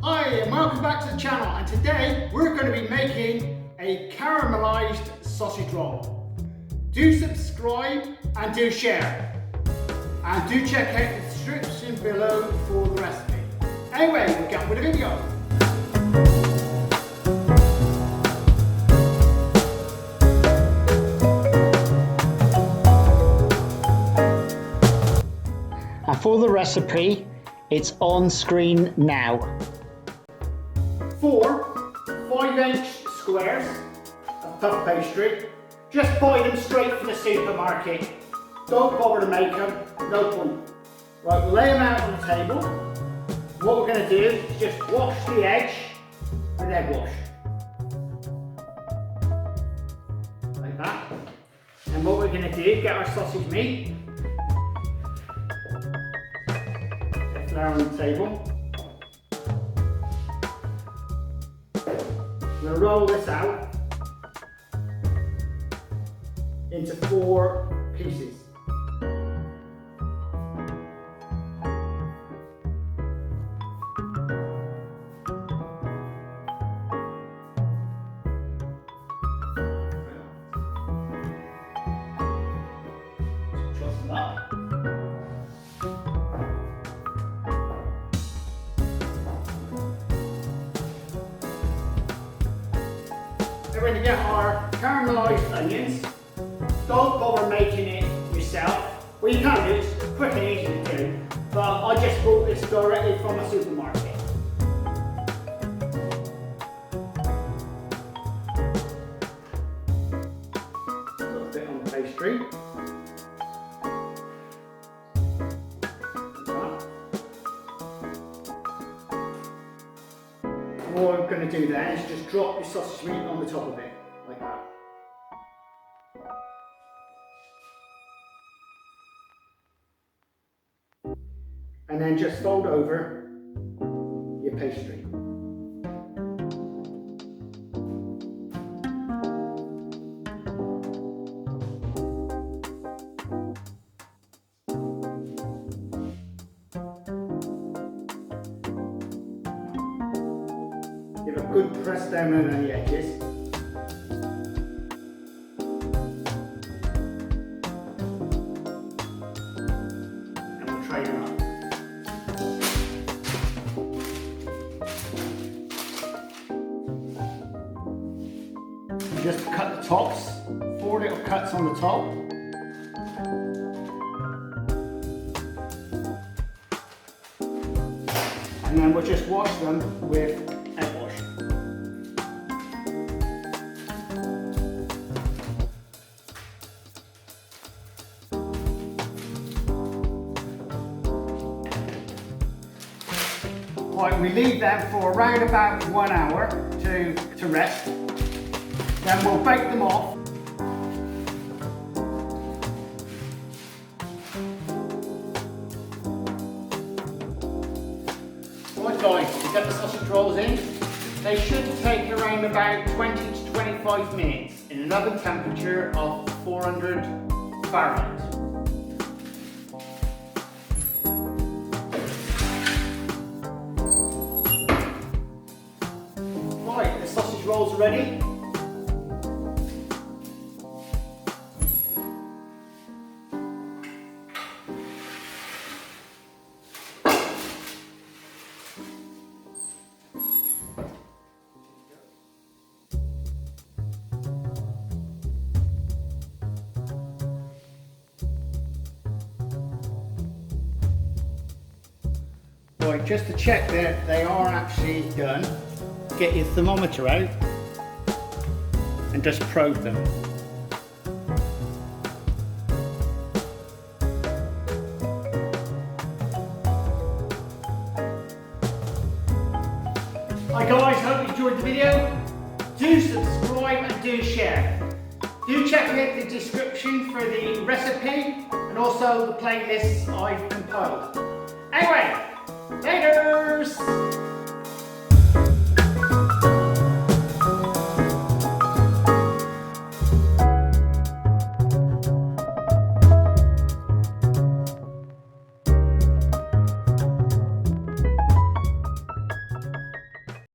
Hi and welcome back to the channel, and today we're going to be making a caramelized sausage roll. Do subscribe and do share, and do check out the description below for the recipe. Anyway, we'll get with the video. And for the recipe, it's on screen now. 4 5-inch squares of puff pastry. Just buy them straight from the supermarket. Don't bother to make them, no point. Right, we'll lay them out on the table. What we're going to do is just wash the edge with egg wash. Like that. And what we're going to do is get our sausage meat. There on the table. I'm going to roll this out into 4 pieces. Truss them up. We're going to get our caramelized onions. Don't bother making it yourself. Well, you can do it, it's quick and easy to do, but I just bought this directly from a supermarket. Got a bit on the pastry. What I'm going to do then is just drop your sausage meat on the top of it, like that. And then just fold over your pastry. Give a good press down on the edges. And we'll tray them up. Just cut the tops, 4 little cuts on the top. And then we'll just wash them with egg wash. Right, we leave them for around about 1 hour to rest. Then we'll bake them off. Right guys, to get the sausage rolls in, they should take around about 20 to 25 minutes in an oven temperature of 400 Fahrenheit. Right, the sausage rolls are ready. Right, just to check that they are actually done, get your thermometer out and just probe them. Hi guys, hope you enjoyed the video. Do subscribe and do share. Do check out the description for the recipe and also the playlists I've compiled. Anyway, laters!